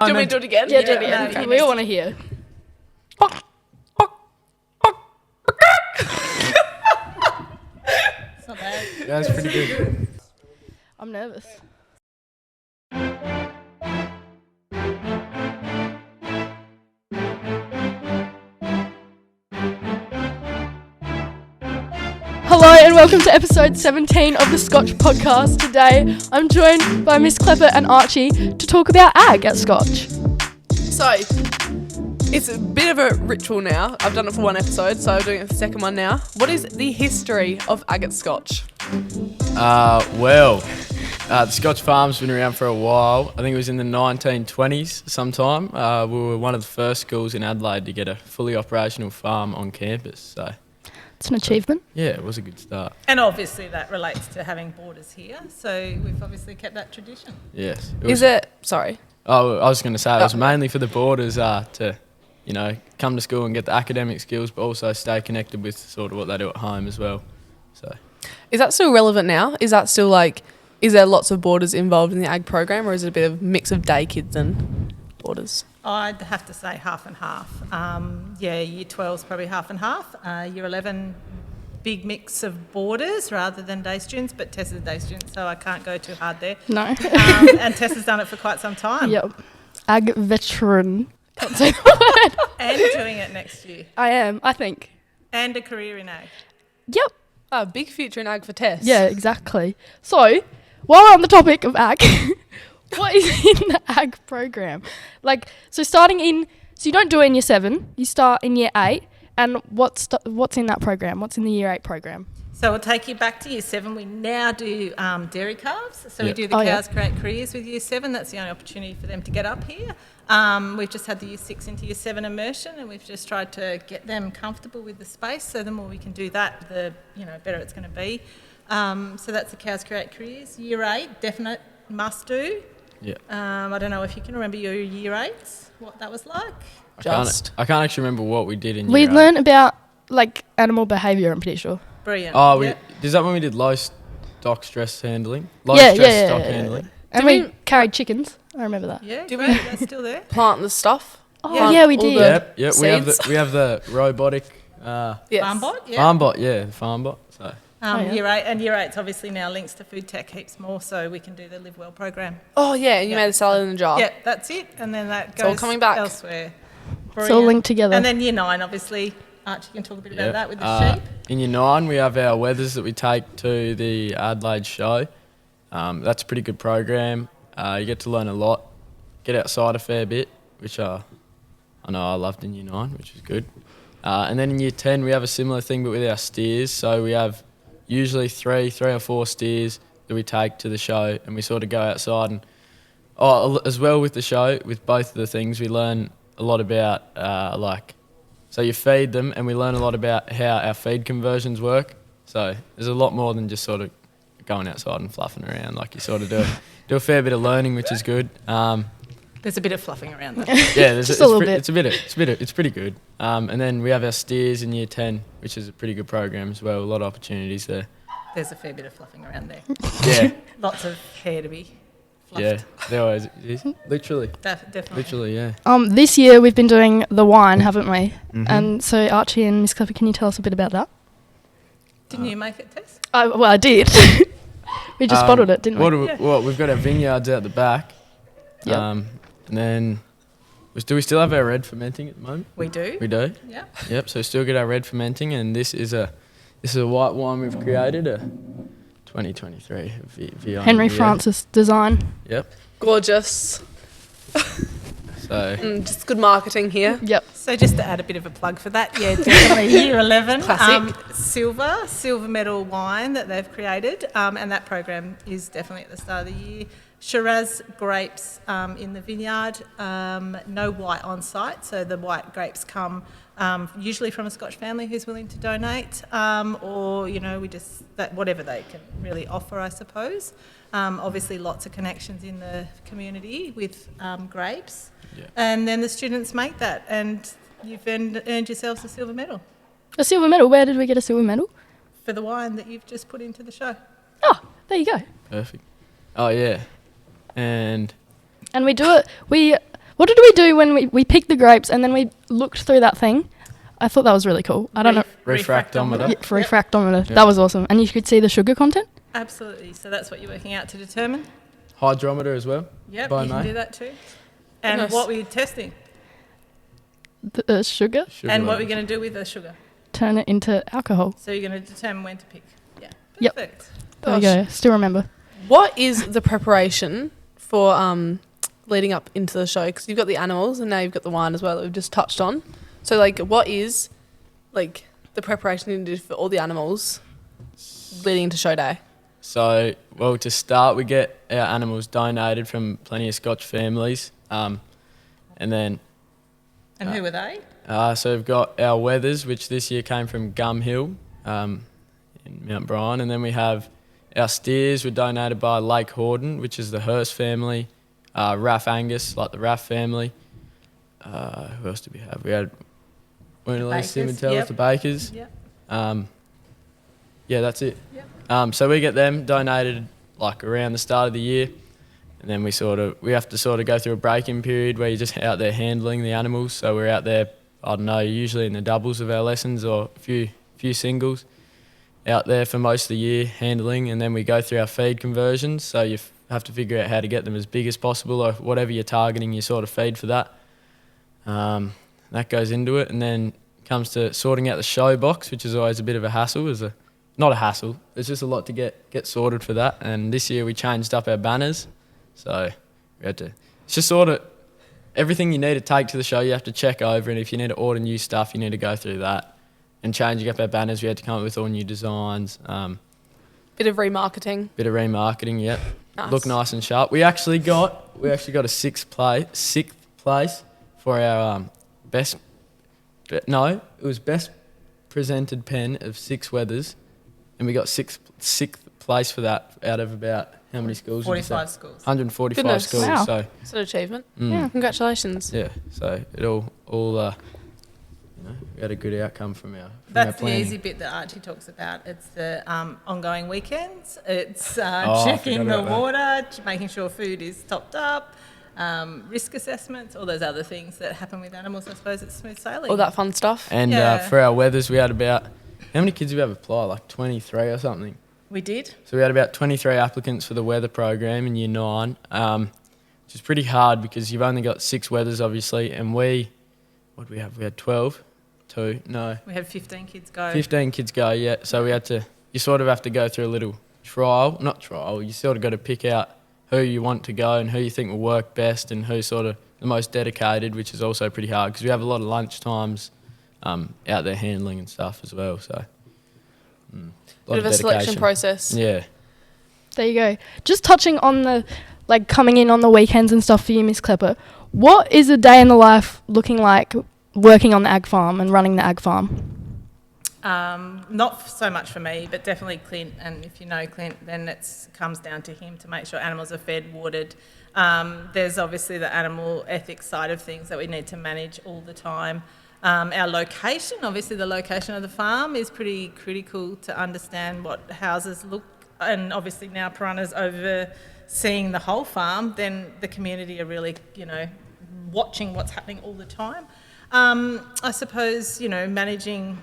Do you want me to do it again? Yeah, do it again. No, we all want to hear. It's not bad. That's pretty good. I'm nervous. Hello and welcome to episode 17 of the Scotch podcast. Today I'm joined by Miss Klepper and Archie to talk about ag at Scotch. So, it's a bit of a ritual now. I've done it for one episode, so I'm doing it for the second one now. What is the history of ag at Scotch? The Scotch Farm's been around for a while. I think it was in the 1920s sometime. We were one of the first schools in Adelaide to get a fully operational farm on campus. So It's an achievement. yeah, it was a good start. And obviously that relates to having borders here, so we've obviously kept that tradition. Yes. Sorry. Oh, I was going to say it was mainly for the boarders to, come to school and get the academic skills, but also stay connected with sort of what they do at home as well. So Is that still relevant now? Is that still is there lots of boarders involved in the ag program, or is it a bit of a mix of day kids and boarders? I'd have to say half and half. Year 12's probably half and half. Year 11, big mix of boarders rather than day students, but Tess is a day student, so I can't go too hard there. No. And Tess has done it for quite some time. Yep. Ag veteran. Can't say the word. And doing it next year. I am, I think. And a career in ag. Yep. Oh, big future in ag for Tess. Yeah, exactly. So, while we're on the topic of ag, what is in the ag program? So you don't do it in year 7, you start in year 8, and what's in that program? What's in the year 8 program? So we'll take you back to year 7. We now do dairy calves. So we Yep. do the Cows Create Careers with year 7. That's the only opportunity for them to get up here. We've just had the year 6 into year 7 immersion, and we've just tried to get them comfortable with the space. So the more we can do that, the better it's going to be. So that's the Cows Create Careers. Year 8, definite must do. yeah. I don't know if you can remember your year 8s, what that was like. I can't actually remember what we did in We year 8. learned about animal behaviour, I'm pretty sure. Brilliant. Oh, Yep. is that when we did low stock stress handling? Yeah. Handling. And we carried chickens. I remember that. Yeah, Do great. That's still there. Plant the stuff. Oh, Yeah. yeah, we All did. the- Yep. Seeds. We have the robotic Yes. Farmbot, yeah. farm bot. Yeah, the farm bot. So yeah. Year 8, and year 8's obviously now links to food tech heaps more, so we can do the Live Well program. Oh, yeah, and you Yeah. made a salad in a jar. Yeah, that's it, and then that It's all goes coming back. elsewhere. It's all Brilliant. linked together. And then year 9, obviously, Archie can talk a bit about yeah. that with the sheep. In year 9, we have our weathers that we take to the Adelaide Show. That's a pretty good program. You get to learn a lot, get outside a fair bit, which I know I loved in year 9, which is good. And then in year 10, we have a similar thing, but with our steers. So we have usually three or four steers that we take to the show, and we sort of go outside. And as well with the show, with both of the things, we learn a lot about so you feed them, and we learn a lot about how our feed conversions work. So there's a lot more than just sort of going outside and fluffing around. Like you sort of do a fair bit of learning, which is good. There's a bit of fluffing around there. Yeah, Just a little bit. It's pretty good. And then we have our steers in year 10, which is a pretty good program as well. A lot of opportunities there. There's a fair bit of fluffing around there. Yeah, Lots of hair to be fluffed. yeah. There always is. Literally, Definitely. literally, yeah. This year we've been doing the wine, haven't we? Mhm. And so Archie and Miss Klepper, can you tell us a bit about that? Didn't you make it, Tess? Well, I did. We just bottled it, didn't we? Well, we've got our vineyards out the back. Yep. And then, do we still have our red fermenting at the moment? We do. We do. Yeah. Yep. So we still get our red fermenting, and this is a white wine we've created, a 2023 Viognier. Henry Francis design. Yep. Gorgeous. So Just good marketing here. Yep. So just to add a bit of a plug for that, yeah, definitely year 11. Classic. Silver medal wine that they've created, and that program is definitely at the start of the year. Shiraz grapes in the vineyard, no white on site, so the white grapes come usually from a Scotch family who's willing to donate, or whatever they can really offer, I suppose. Obviously, lots of connections in the community with grapes, and then the students make that, and you've earned yourselves a silver medal A silver medal. Where did we get a silver medal? for the wine that you've just put into the show. Oh, there you go. perfect. Oh yeah, and And we do it. What did we do when we picked the grapes and then we looked through that thing? I thought that was really cool. I don't know. Refractometer. Yeah, refractometer. That was awesome. And you could see the sugar content? Absolutely. So that's what you're working out to determine? Hydrometer as well. Yep, by you can May. do that too. And Nice. what were you testing? The sugar? Sugar And what are we levels. going to do with the sugar? Turn it into alcohol. So you're going to determine when to pick. Yeah. Yep. Perfect. There you go. Still remember. What is the preparation for leading up into the show? Because you've got the animals and now you've got the wine as well that we've just touched on. So, like, what is, like, the preparation you do for all the animals leading into show day? So, well, to start, we get our animals donated from plenty of Scotch families. And then, And who were they? so we've got our weathers, which this year came from Gum Hill in Mount Brian. And then we have our steers were donated by Lake Horden, which is the Hurst family. Raff Angus, like the Raff family. Who else did we have? We had Woonaloo, Bakers, Simmentals, yep. the Bakers. Yep. Yeah, that's it. Yep. So we get them donated like around the start of the year, and then we have to go through a break-in period where you're just out there handling the animals. So we're out there, I don't know, usually in the doubles of our lessons or a few singles, out there for most of the year handling, and then we go through our feed conversions. So you have to figure out how to get them as big as possible, or whatever you're targeting, you sort of feed for that. That goes into it, and then comes to sorting out the show box, which is always a bit of a hassle. Not a hassle. There's just a lot to get sorted for that. And this year we changed up our banners, so we had to. It's just sort of everything you need to take to the show. You have to check over, and if you need to order new stuff, you need to go through that. And changing up our banners, we had to come up with all new designs. Bit of remarketing. Yep. Nice. Look nice and sharp. We actually got a sixth place for our best. No, it was best presented pen of 6 weathers, and we got sixth place for that out of about how many schools? 45 schools. 145 Goodness. schools. Wow. So It's an achievement. Yeah. Congratulations. yeah, so it all we had a good outcome from our. That's the planning. easy bit that Archie talks about. It's the ongoing weekends. It's I checking forgot the about water, making sure food is topped up, risk assessments, all those other things that happen with animals. I suppose it's smooth sailing. All that fun stuff. And Yeah. for our weathers, we had about how many kids did we have apply? Like 23 or something. We did. So we had about 23 applicants for the weather program in Year 9, which is pretty hard because you've only got 6 weathers, obviously, and what did we have? We had 12? 2? No. We had 15 kids go. 15 kids go, yeah. So you sort of have to go through a little not trial, you sort of got to pick out who you want to go and who you think will work best and who's sort of the most dedicated, which is also pretty hard because we have a lot of lunch times out there handling and stuff as well, so... Bit of a selection process. Yeah. There you go. Just touching on the, like, coming in on the weekends and stuff for you, Miss Klepper. What is a day in the life looking like working on the ag farm and running the ag farm? Not so much for me, but definitely Clint. And if you know Clint, then it comes down to him to make sure animals are fed, watered. There's obviously the animal ethics side of things that we need to manage all the time. Our location, obviously the location of the farm is pretty critical to understand what houses look, and obviously now Piranha's overseeing the whole farm, then the community are really, watching what's happening all the time. I suppose, managing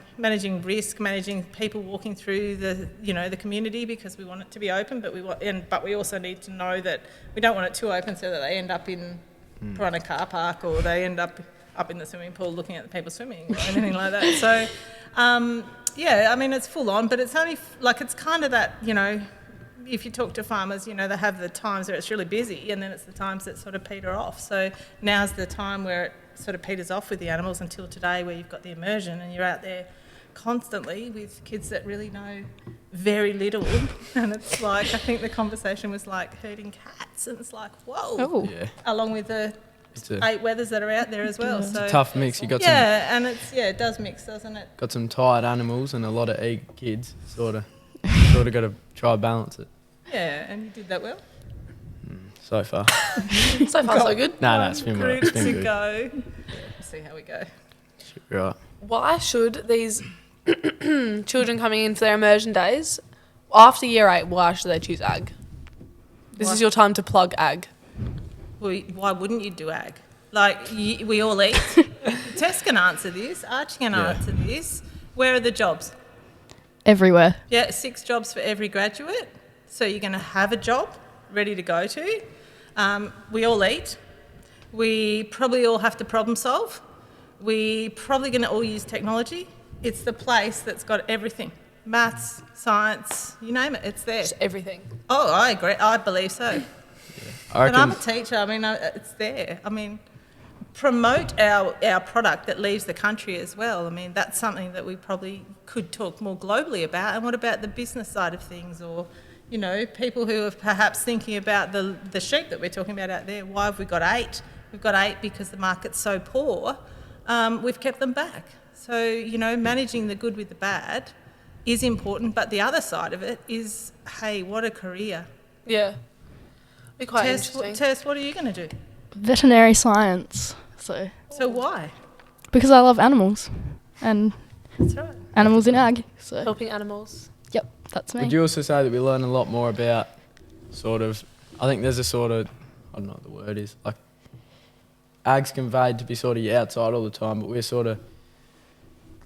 risk, managing people walking through the community because we want it to be open, but we also need to know that we don't want it too open so that they end up in Piranha car park or they end up in the swimming pool looking at the people swimming or anything like that. So, it's full on, but it's only, it's kind of that, if you talk to farmers, they have the times where it's really busy and then it's the times that sort of peter off. So now's the time where it sort of peters off with the animals until today where you've got the immersion and you're out there constantly with kids that really know very little. And it's like, I think the conversation was like herding cats and it's like, whoa. Oh. Yeah. Along with the 8 weathers that are out there as well. So Tough mix. You got it does mix, doesn't it? got some tired animals and a lot of eager kids. Sort of got to try balance it. Yeah, and you did that well. So far. So far, so good. No, it's been well. It's been to good. go. We'll see how we go. Should be right. Why should these children coming in for their immersion days, after year 8, why should they choose ag? This is your time to plug ag. Well, why wouldn't you do ag? Like, we all eat. Tess can answer this. Archie can answer this. Where are the jobs? Everywhere. Yeah, 6 jobs for every graduate. So you're going to have a job ready to go to. We all eat. We probably all have to problem solve. We probably going to all use technology. It's the place that's got everything. Maths, science, you name it, it's there. Just everything. Oh, I agree. I believe so. I And I'm reckon, a teacher. I mean, it's there. I mean, promote our product that leaves the country as well. I mean, that's something that we probably could talk more globally about. And what about the business side of things, or, you know, people who are perhaps thinking about the sheep that we're talking about out there? Why have we got 8? We've got 8 because the market's so poor. We've kept them back. So, you know, managing the good with the bad is important, but the other side of it is, hey, what a career. Yeah. Be quite interesting. Tess, what are you going to do? Veterinary science. So why? because I love animals and That's right. animals in ag. So Helping animals. yep, that's me. would you also say that we learn a lot more about sort of, I think there's a sort of, I don't know what the word is, like ag's conveyed to be sort of outside all the time, but we're sort of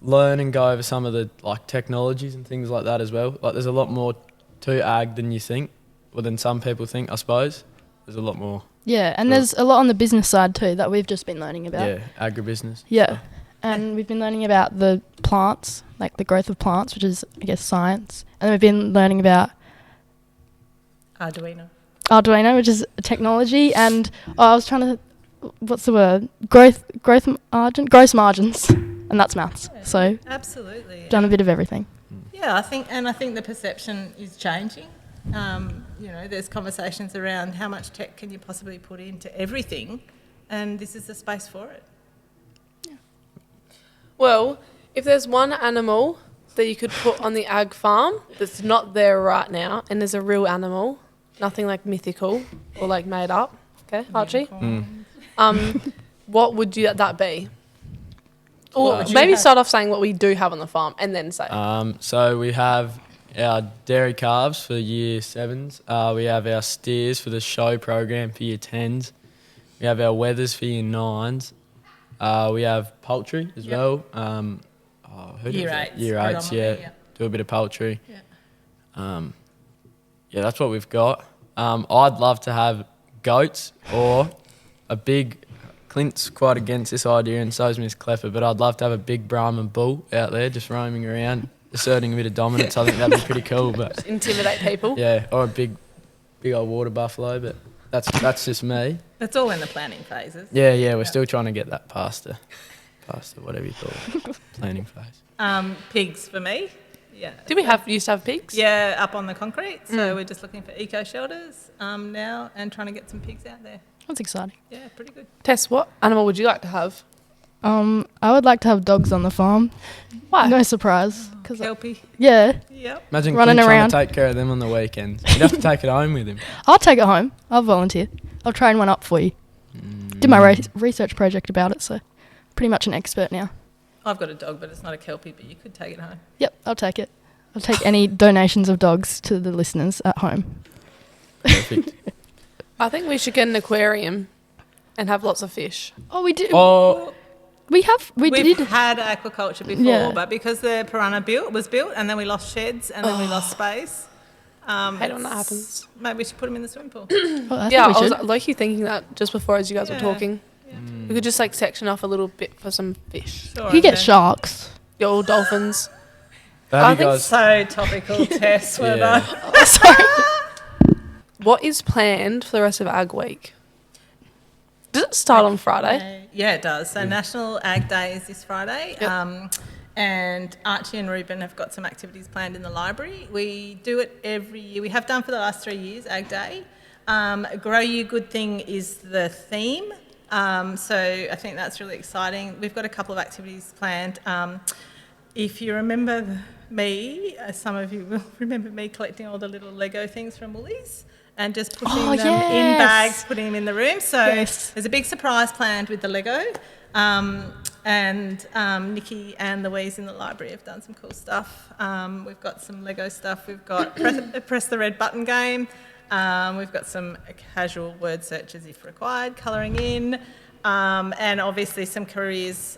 learn and go over some of the like technologies and things like that as well. Like there's a lot more to ag than you think, or than some people think, I suppose. There's a lot more. Yeah, and Sure. there's a lot on the business side too that we've just been learning about. Yeah, agribusiness. Yeah. And we've been learning about the plants, like the growth of plants, which is, I guess, science. And then we've been learning about Arduino, which is technology. And I was trying to, what's the word? Gross margins. And that's maths. Yeah, So absolutely. done a bit of everything. Yeah, I think the perception is changing. You know, there's conversations around how much tech can you possibly put into everything, and this is the space for it. Well, if there's one animal that you could put on the ag farm that's not there right now and is a real animal, nothing like mythical or like made up, okay, Archie? What would that be? Or maybe start off saying what we do have on the farm and then say. So we have our dairy calves for year 7s. We have our steers for the show program for year 10s. We have our wethers for year 9s. We have poultry as well. Year 8s. Year 8s, yeah. Do a bit of poultry. Yeah. Yeah, that's what we've got. I'd love to have goats or a big... Clint's quite against this idea, and so is Miss Klepper, but I'd love to have a big Brahman bull out there just roaming around, asserting a bit of dominance. I think that'd be pretty cool. But Just intimidate people. yeah, or a big old water buffalo, but that's just me. That's all in the planning phases. Yeah, we're still trying to get that past the whatever you call it, planning phase. Pigs for me. Yeah. Did we used to have pigs? Yeah, up on the concrete. So we're just looking for eco shelters now and trying to get some pigs out there. That's exciting. Yeah, pretty good. Tess, what animal would you like to have? I would like to have dogs on the farm. Why? No surprise. Cause Kelpie. yeah, Yep. Imagine Running Clint trying around. to take care of them on the weekends. You'd have to take it home with him. I'll take it home. I'll volunteer. I'll train one up for you. Did my research project about it, so pretty much an expert now. I've got a dog, but it's not a Kelpie, but you could take it home. Yep, I'll take it. I'll take any donations of dogs to the listeners at home. Perfect. I think we should get an aquarium and have lots of fish. Oh, we do. Oh, We We've did. had aquaculture before, Yeah. but because the piranha was built, and then we lost sheds, and then we lost space. Hate when that happens. Maybe we should put them in the swimming pool. Well, I Yeah, think I we was should. low-key thinking that just before as you guys were Yeah. talking. We could just like section off a little bit for some fish. Sure, You get okay. sharks. Your old dolphins. have I you think guys? So topical, Tess. Well Yeah. done. Sorry. What is planned for the rest of Ag Week? Does it start on Friday? Yeah, it does. So National Ag Day is this Friday. Yep. And Archie and Ruben have got some activities planned in the library. We do it every year. We have done for the last 3 years, Ag Day. Grow You Good Thing is the theme. So I think that's really exciting. We've got a couple of activities planned. If you remember me, some of you will remember me collecting all the little Lego things from Woolies and just putting them in yes. bags, putting them in the room. So Yes. there's a big surprise planned with the Lego. And Nikki and Louise in the library have done some cool stuff. We've got some Lego stuff. We've got press the red button game. We've got some casual word searches if required, colouring in. And obviously some careers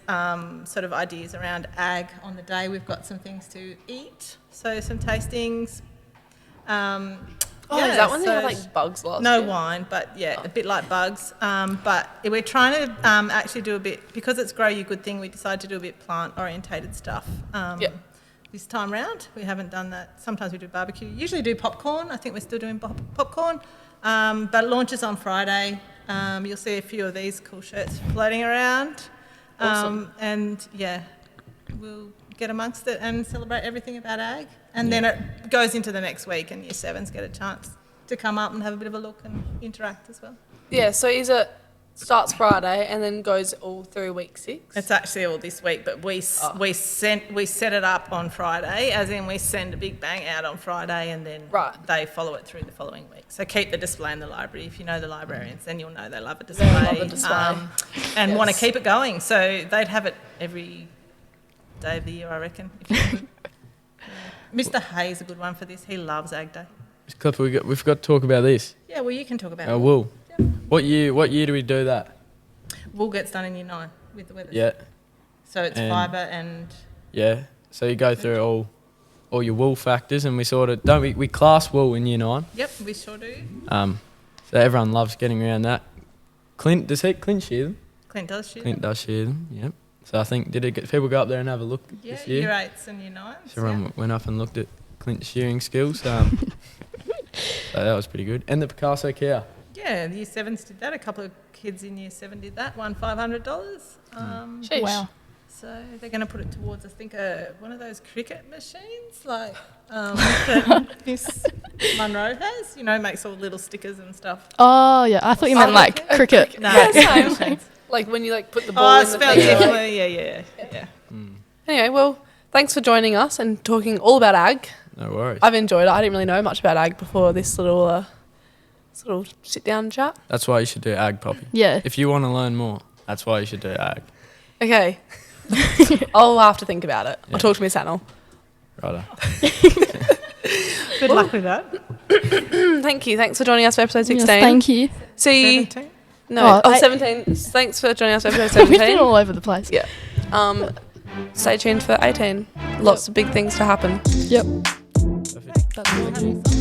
sort of ideas around ag on the day. We've got some things to eat, so some tastings. Is that when they have like bugs last No year? wine, but a bit like bugs. But we're trying to actually do a bit, because it's Grow You Good thing, we decided to do a bit plant-orientated stuff. This time round, we haven't done that. Sometimes we do barbecue. Usually do popcorn. I think we're still doing popcorn. But launches on Friday. You'll see a few of these cool shirts floating around. Awesome. And we'll get amongst it and celebrate everything about ag. And then it goes into the next week, and Year 7s get a chance to come up and have a bit of a look and interact as well. Yeah, so starts Friday and then goes all through week 6? It's actually all this week, but we set it up on Friday, as in we send a big bang out on Friday, and then they follow it through the following week. So keep the display in the library. If you know the librarians, then you'll know they love a display. And want to keep it going. So they'd have it every day of the year, I reckon. If you could. Mr. Hay's a good one for this. He loves Ag Day. Klepper, we've got to talk about this. Yeah, well, you can talk about it. Wool. Yeah. What year do we do that? Wool gets done in Year 9 with the weather. Yeah. So it's fibre and... Yeah. So you go through all your wool factors, and we sort of... We class wool in Year 9. Yep, we sure do. So everyone loves getting around that. Clint shear them? Clint does shear Clint does shear them, yep. So I think, people go up there and have a look this year? Year 8s and Year 9s. So everyone went up and looked at Clint's shearing skills. So that was pretty good. And the Picasso cow. Yeah, the Year 7s did that. A couple of kids in Year 7 did that. Won $500. Wow. So they're going to put it towards, I think, one of those cricket machines, like that Miss Munro has. Makes all little stickers and stuff. Oh, yeah. I thought you meant like cricket. No, Yeah, same. Like when you put the ball in the spelled thing. differently. Yeah. Anyway, well, thanks for joining us and talking all about ag. No worries. I've enjoyed it. I didn't really know much about ag before this little sit down chat. That's why you should do ag, Poppy. Yeah. If you want to learn more, that's why you should do ag. Okay. I'll have to think about it. Yeah. I'll talk to Miss Annell. Righto. Good luck with that. Thank you. Thanks for joining us for episode 16. Yes, thank you. See you. 17? No, Oh, 17. Thanks for joining us for episode We've 17. been all over the place. Yeah. Stay tuned for 18. Lots of big things to happen. Yep. Perfect. That's all. Having fun.